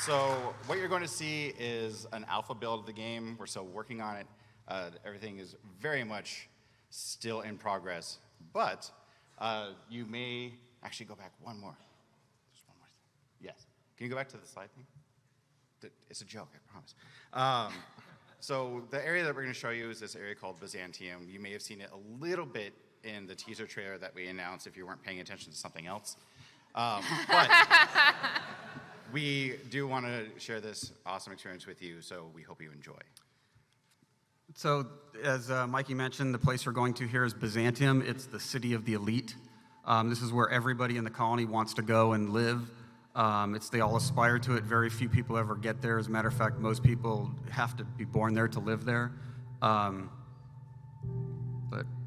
So what you're going to see is an alpha build of the game. We're still working on it. Everything is very much still in progress. But you may actually go back one more. There's one more thing. Yes. Can you go back to the slide thing? It's a joke, I promise. So the area that we're going to show you is this area called Byzantium. You may have seen it a little bit in the teaser trailer that we announced if you weren't paying attention to something else. But we do want to share this awesome experience with you, so we hope you enjoy. So as Mikey mentioned, the place we're going to here is Byzantium. It's the city of the elite. This is where everybody in the colony wants to go and live. They all aspire to it. Very few people ever get there. As a matter of fact, most people have to be born there to live there. But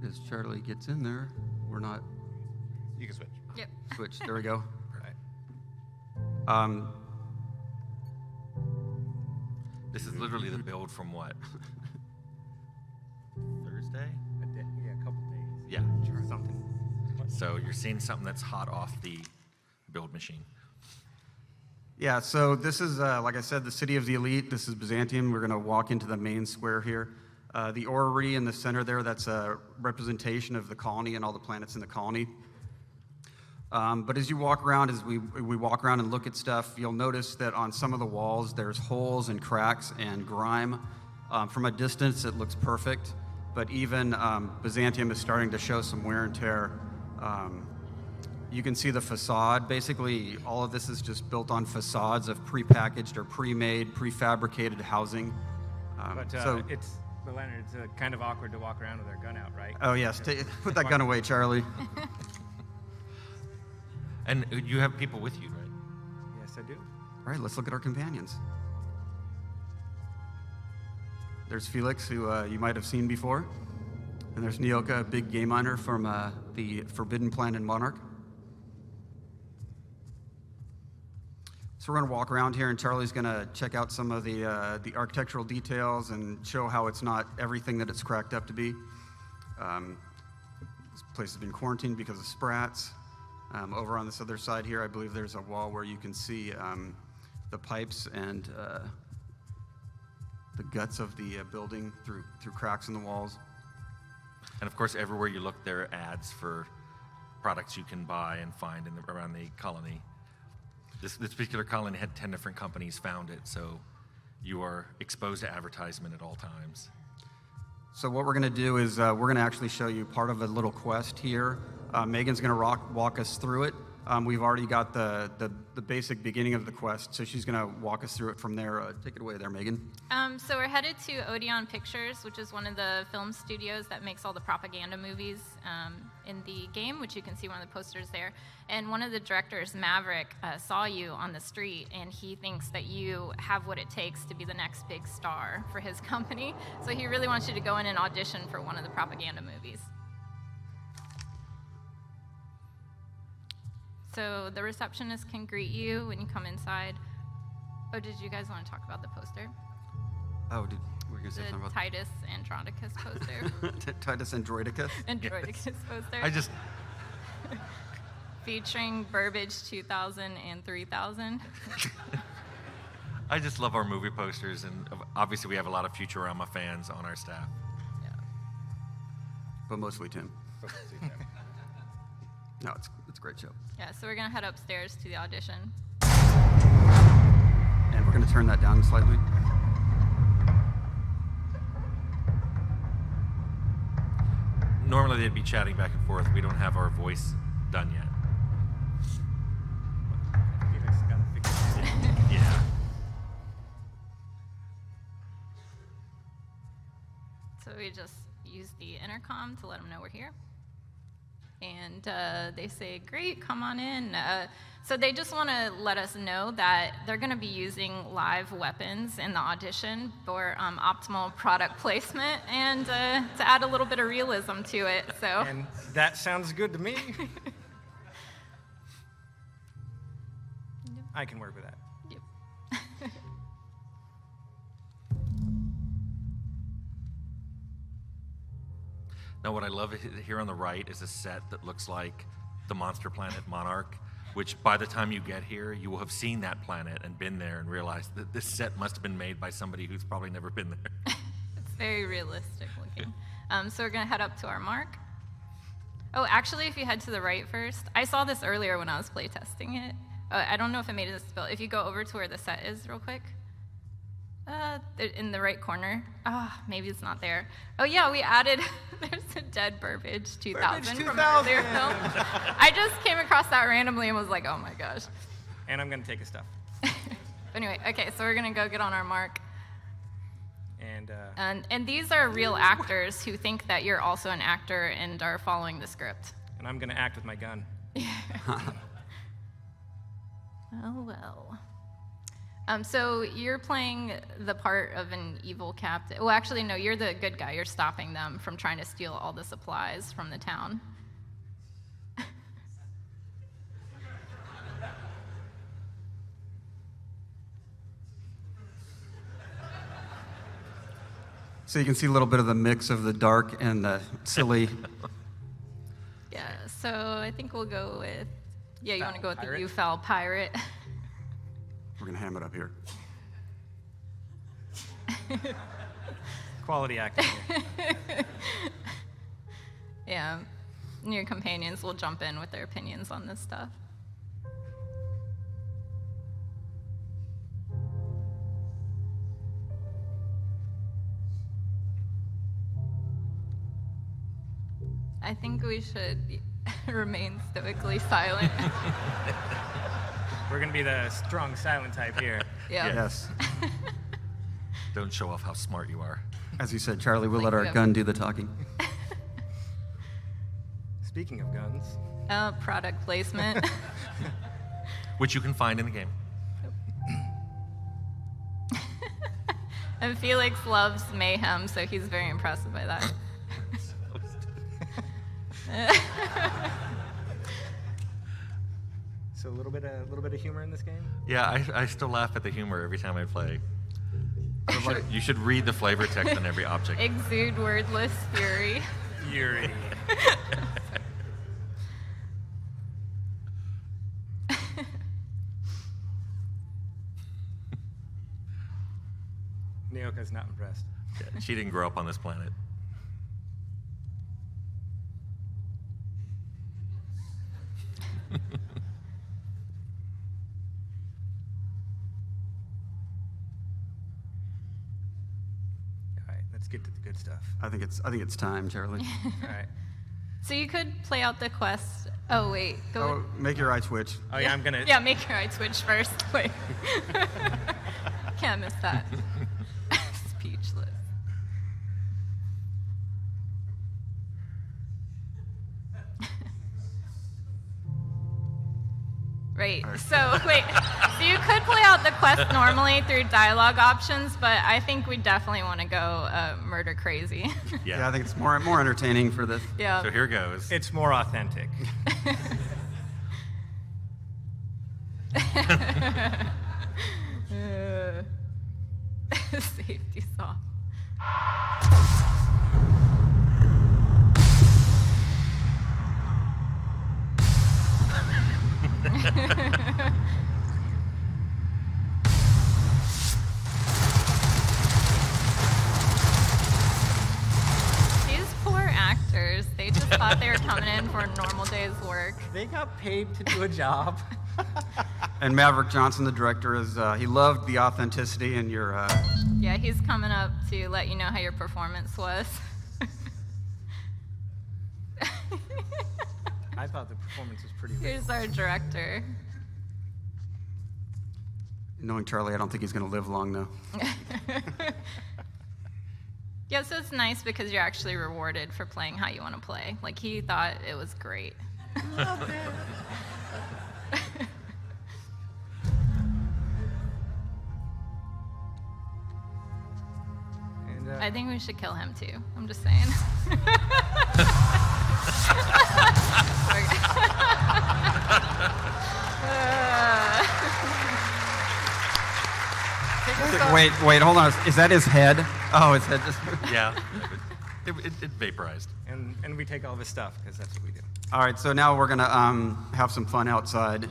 as Charlie gets in there, we're not. You can switch. Yep. Switch. There we go. This is literally the build from what? Thursday? Yeah, a couple days. Yeah, something. So you're seeing something that's hot off the build machine. Yeah, so this is, like I said, the city of the elite. This is Byzantium. We're going to walk into the main square here. The orrery in the center there, that's a representation of the colony and all the planets in the colony. But as you walk around, as we walk around and look at stuff, you'll notice that on some of the walls, there's holes and cracks and grime. From a distance, it looks perfect. But even Byzantium is starting to show some wear and tear. You can see the facade. Basically, all of this is just built on facades of prepackaged or pre-made, prefabricated housing. It's kind of awkward to walk around with our gun out, right? Oh, yes. Put that gun away, Charlie. And you have people with you, right? Yes, I do. All right, let's look at our companions. There's Felix, who you might have seen before. And there's Nyoka, a big game miner from the Forbidden Planet Monarch. So we're going to walk around here, and Charlie's going to check out some of the architectural details and show how it's not everything that it's cracked up to be. This place has been quarantined because of sprats. Over on this other side here, I believe there's a wall where you can see the pipes and the guts of the building through cracks in the walls. And of course, everywhere you look, there are ads for products you can buy and find around the colony. This particular colony had 10 different companies found it, so you are exposed to advertisement at all times. So what we're going to do is we're going to actually show you part of a little quest here. Megan's going to walk us through it. We've already got the basic beginning of the quest, so she's going to walk us through it from there. Take it away there, Megan. So we're headed to Odeon Pictures, which is one of the film studios that makes all the propaganda movies in the game, which you can see one of the posters there. And one of the directors, Maverick, saw you on the street, and he thinks that you have what it takes to be the next big star for his company. So he really wants you to go in and audition for one of the propaganda movies. So the receptionist can greet you when you come inside. Oh, did you guys want to talk about the poster? Oh, we're going to say something about Titus Andronicus poster. Titus Androidicus? Androidicus poster. Featuring Burbage 2000 and 3000. I just love our movie posters, and obviously we have a lot of Futurama fans on our staff. Yeah. But mostly Tim. No, it's a great show. Yeah, so we're going to head upstairs to the audition. And we're going to turn that down slightly. Normally they'd be chatting back and forth. We don't have our voice done yet. Felix got to fix it. Yeah. So we just use the intercom to let them know we're here. And they say, great, come on in. So they just want to let us know that they're going to be using live weapons in the audition for optimal product placement and to add a little bit of realism to it. So. And that sounds good to me. I can work with that. Yep. Now, what I love here on the right is a set that looks like the monster planet Monarch. which by the time you get here, you will have seen that planet and been there and realized that this set must have been made by somebody who's probably never been there. It's very realistic looking. So we're going to head up to our mark. Oh, actually, if you head to the right first, I saw this earlier when I was playtesting it. I don't know if it made it a spill. If you go over to where the set is real quick. In the right corner. Maybe it's not there. Oh yeah, we added, there's a dead Burbage 2000 from an earlier film. I just came across that randomly and was like, oh my gosh. And I'm going to take his stuff. Anyway, okay, so we're going to go get on our mark. And these are real actors who think that you're also an actor and are following the script. I'm going to act with my gun. Oh, well. So you're playing the part of an evil captain. Well, actually, no, you're the good guy. You're stopping them from trying to steal all the supplies from the town. So you can see a little bit of the mix of the dark and the silly. Yeah, so I think we'll go with, you want to go with pirate? the U-Foul pirate. We're going to ham it up here. Quality acting. Yeah, and your companions will jump in with their opinions on this stuff. I think we should remain stoically silent. We're going to be the strong, silent type here. Yeah. Yes. Don't show off how smart you are. As you said, Charlie, we'll let Like our you. gun do the talking. Speaking of guns, Product placement. Which you can find in the game. And Felix loves mayhem, so he's very impressed by that. so a little bit of humor in this game. Yeah, I still laugh at the humor every time I play. You should read the flavor text on every object. Exude wordless fury. Fury. Nyoka's not impressed. Yeah, she didn't grow up on this planet. All right, let's get to the good stuff. I think it's time, Charlie. All right. So you could play out the quest. Oh, wait. Go. Make your eye twitch. Oh yeah, I'm gonna. Yeah, make your eye switch first. Wait. Can't miss that. Speechless. Right. So, wait. So you could play out the quest normally through dialogue options, but I think we definitely want to go murder crazy. Yeah, I think it's more entertaining for this. Yeah. So here goes. It's more authentic. Safety soft. These poor actors, they just thought they were coming in for a normal day's work. They got paid to do a job. And Maverick Johnson, the director, he loved the authenticity and your. Yeah, he's coming up to let you know how your performance was. I thought the performance was pretty good. Here's our director. Knowing Charlie, I don't think he's going to live long, though. Yeah, so it's nice because you're actually rewarded for playing how you want to play. Like, he thought it was great. Love it. And, I think we should kill him too. I'm just saying. Wait, hold on. Is that his head? Oh, his head just. Yeah. It vaporized. and we take all of his stuff because that's what we do. All right, so now we're going to have some fun outside.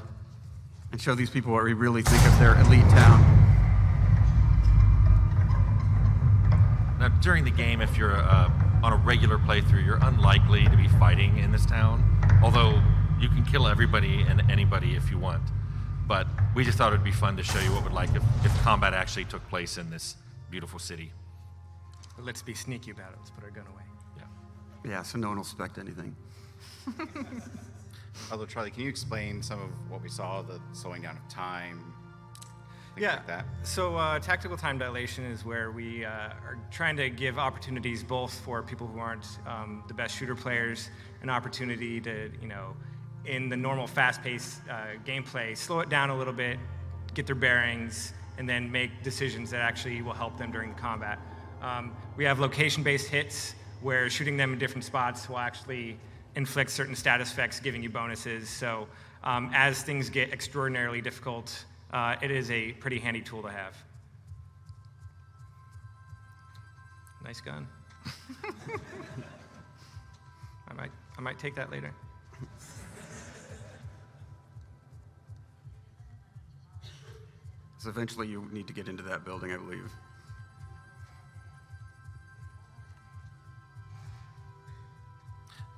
and show these people what we really think of their elite town. Now, during the game, if you're on a regular playthrough, you're unlikely to be fighting in this town, although you can kill everybody and anybody if you want. But we just thought it would be fun to show you what it would like if combat actually took place in this beautiful city. Let's be sneaky about it. Let's put our gun away. Yeah, so no one will suspect anything. Although, Charlie, can you explain some of what we saw, the slowing down of time, things like that? So tactical time dilation is where we are trying to give opportunities both for people who aren't the best shooter players, an opportunity to, in the normal fast-paced gameplay, slow it down a little bit, get their bearings, and then make decisions that actually will help them during the combat. We have location-based hits where shooting them in different spots will actually inflict certain status effects, giving you bonuses. So as things get extraordinarily difficult, it is a pretty handy tool to have. Nice gun. I might take that later. So eventually you need to get into that building, I believe.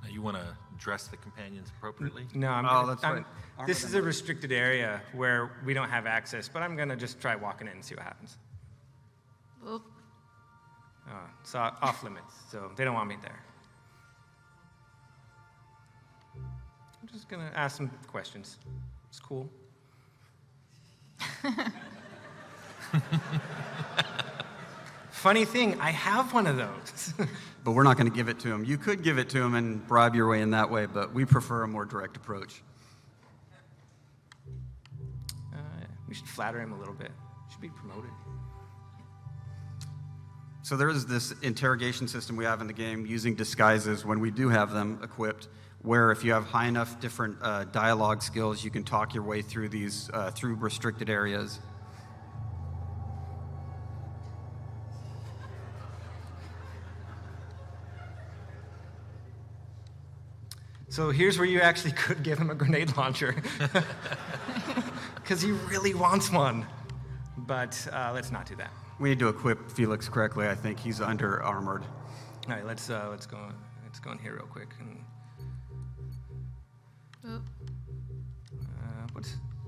Now, you want to dress the companions appropriately? No, that's right. This is a restricted area where we don't have access, but I'm going to just try walking in and see what happens. Oop. It's off limits, so they don't want me there. I'm just going to ask some questions. It's cool. Funny thing, I have one of those. But we're not going to give it to him. You could give it to him and bribe your way in that way, but we prefer a more direct approach. We should flatter him a little bit. Should be promoted. So there is this interrogation system we have in the game using disguises when we do have them equipped, where if you have high enough different dialogue skills, you can talk your way through these through restricted areas. So here's where you actually could give him a grenade launcher. Because he really wants one. But let's not do that. We need to equip Felix correctly. I think he's under armored. All right, let's go in here real quick. And, Oop.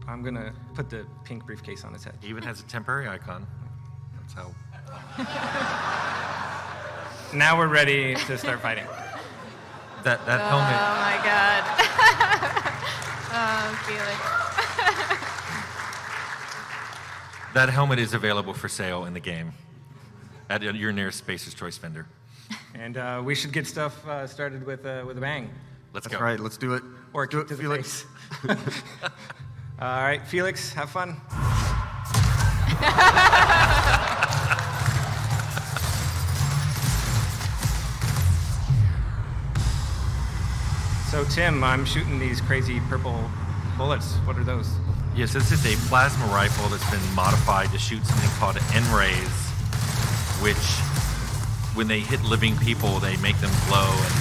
I'm gonna put the pink briefcase on his head. He even has a temporary icon. That's how. Now we're ready to start fighting. That helmet. Oh my God. Oh, Felix. That helmet is available for sale in the game at your nearest Spacer's Choice vendor. And we should get stuff started with a bang. Let's That's go. right. Let's do it. Or do kick to it, the Felix. face. All right, Felix, have fun. So, Tim, I'm shooting these crazy purple bullets. What are those? Yes, this is a plasma rifle that's been modified to shoot something called N-rays, which, when they hit living people, they make them glow and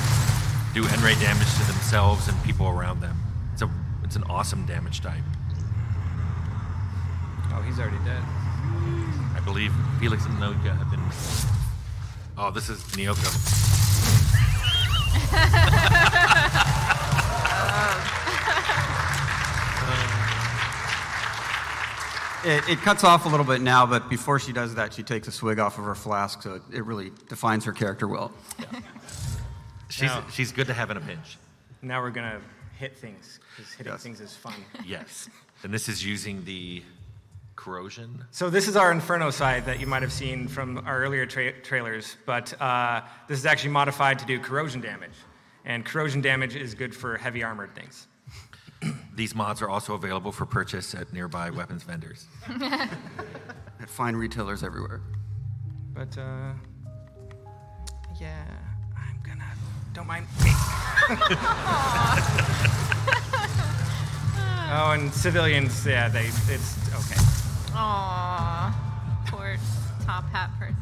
do N-ray damage to themselves and people around them. It's an awesome damage type. Oh, he's already dead. I believe Felix and Noka have been... Oh, this is Nyoka. It cuts off a little bit now, but before she does that, she takes a swig off of her flask, so it really defines her character well. Yeah. She's good to have in a pinch. Now we're going to hit things, because hitting Yes. things is fun. Yes. And this is using the corrosion. So this is our Inferno side that you might have seen from our earlier trailers, but this is actually modified to do corrosion damage. And corrosion damage is good for heavy armored things. These mods are also available for purchase at nearby weapons vendors. At fine retailers everywhere. But, yeah, I'm gonna... Don't mind me. Oh, and civilians, yeah, it's okay. Aww. Poor top hat person.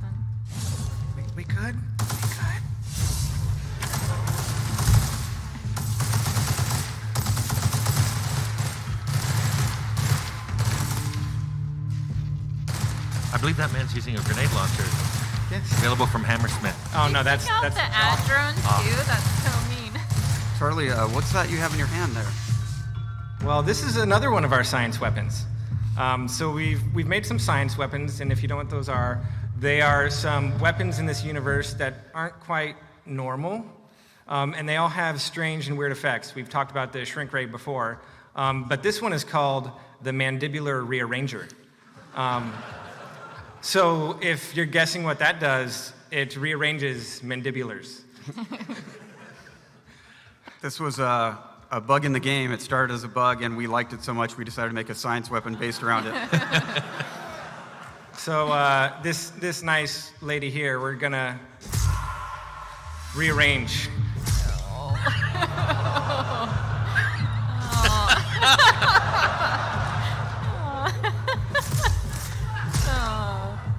We could? We could. I believe that man's using a grenade launcher. Yes. Available from Hammersmith. Oh no, that's You got that's the ad drone too. That's so mean. Charlie, what's that you have in your hand there? Well, this is another one of our science weapons. So we've made some science weapons, and if you don't know what those are, they are some weapons in this universe that aren't quite normal, and they all have strange and weird effects. We've talked about the shrink ray before, but this one is called the mandibular rearranger. So if you're guessing what that does, it rearranges mandibulars. This was a bug in the game. It started as a bug, and we liked it so much we decided to make a science weapon based around it. So this nice lady here, we're gonna rearrange.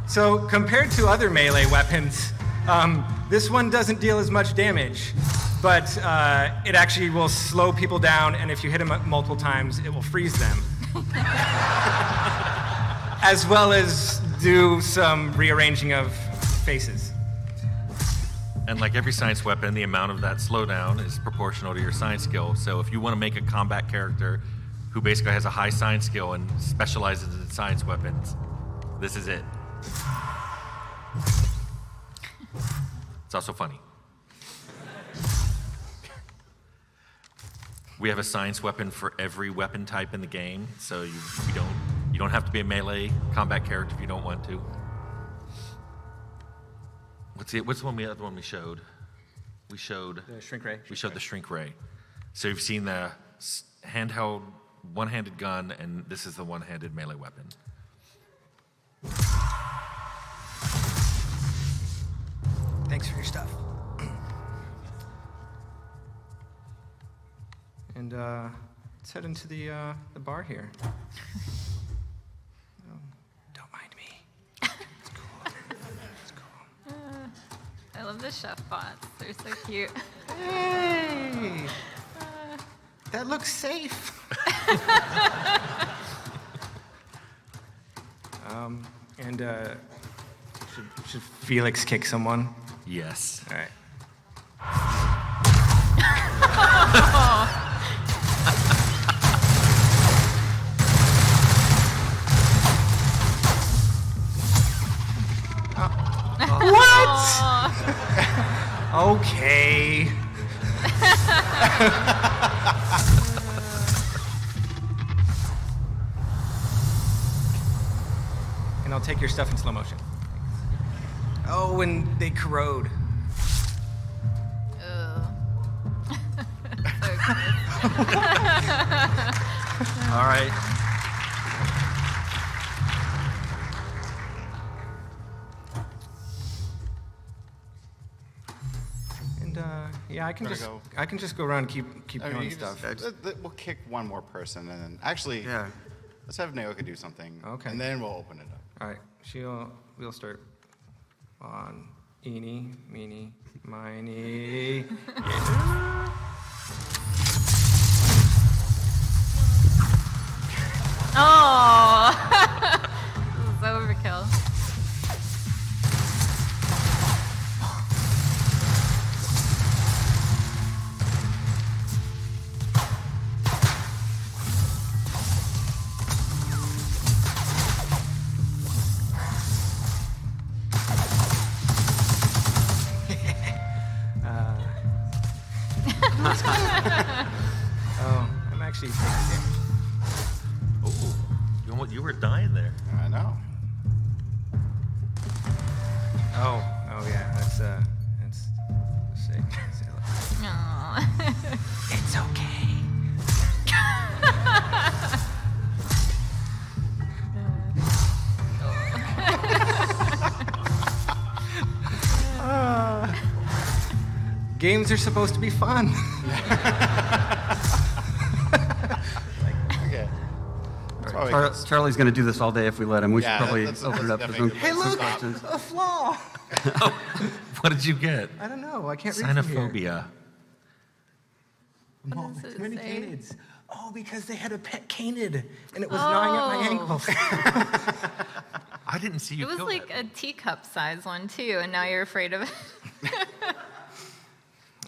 So compared to other melee weapons, this one doesn't deal as much damage, but it actually will slow people down, and if you hit them multiple times, it will freeze them. As well as do some rearranging of faces. And like every science weapon, the amount of that slowdown is proportional to your science skill. So if you want to make a combat character who basically has a high science skill and specializes in science weapons, this is it. It's also funny. We have a science weapon for every weapon type in the game, so you don't have to be a melee combat character if you don't want to. What's the other one we showed? We showed The shrink ray. We showed the shrink ray. So you've seen the handheld one-handed gun, and this is the one-handed melee weapon. Thanks for your stuff. And let's head into the bar here. Don't mind me. It's cool. It's cool. I love the chef bots. They're so cute. Hey! That looks safe. And should Felix kick someone? Yes. All right. What? Okay. And I'll take your stuff in slow motion. Oh, and they corrode. Ugh. All right. And yeah, I can just go around and keep I mean, doing you can stuff. we'll kick one more person, and then actually, Yeah. let's have Naoka do something. Okay. And then we'll open it up. All right, we'll start on eeny, meeny, miny. Oh, this is overkill. Oh, I'm actually taking damage. Oh, you were dying there. I know. Oh yeah, let's say Aw. it's okay. Games are supposed to be fun. Okay. Charlie's going to do this all day if we let him. We Yeah, should probably that's open it up for definitely some good. Hey, some look! questions. A flaw. What did you get? I don't know. I can't read from here. Xenophobia. What does it Too many say? canids. Oh, because they had a pet canid, and it was gnawing at my ankles. I didn't see you It was kill like that. a teacup size one too, and now you're afraid of it.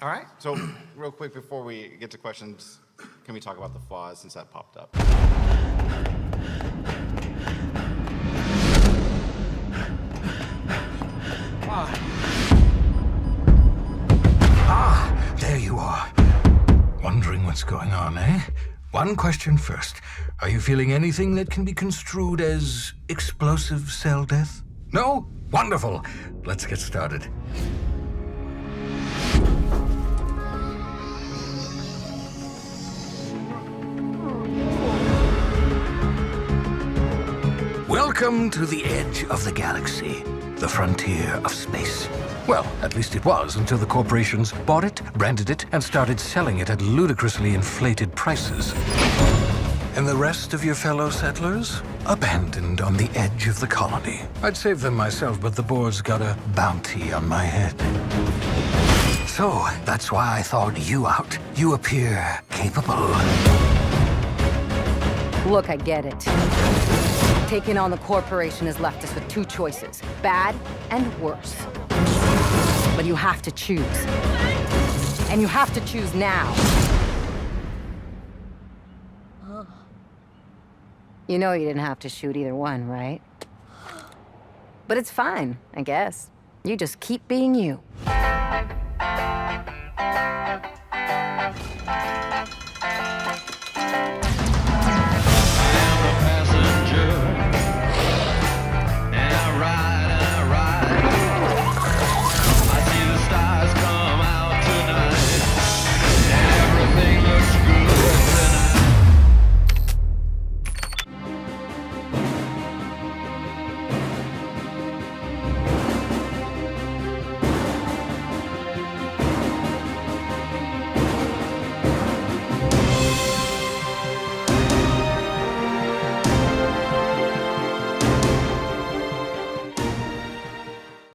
All right. So, real quick before we get to questions, can we talk about the flaws since that popped up? There you are. Wondering what's going on, eh? One question first. Are you feeling anything that can be construed as explosive cell death? No? Wonderful. Let's get started. Welcome to the edge of the galaxy, the frontier of space. Well, at least it was until the corporations bought it, branded it, and started selling it at ludicrously inflated prices. And the rest of your fellow settlers? Abandoned on the edge of the colony. I'd save them myself, but the board's got a bounty on my head. So, that's why I thawed you out. You appear capable. Look, I get it. Taking on the corporation has left us with two choices, bad and worse. But you have to choose. And you have to choose now. You know you didn't have to shoot either one, right? But it's fine, I guess. You just keep being you.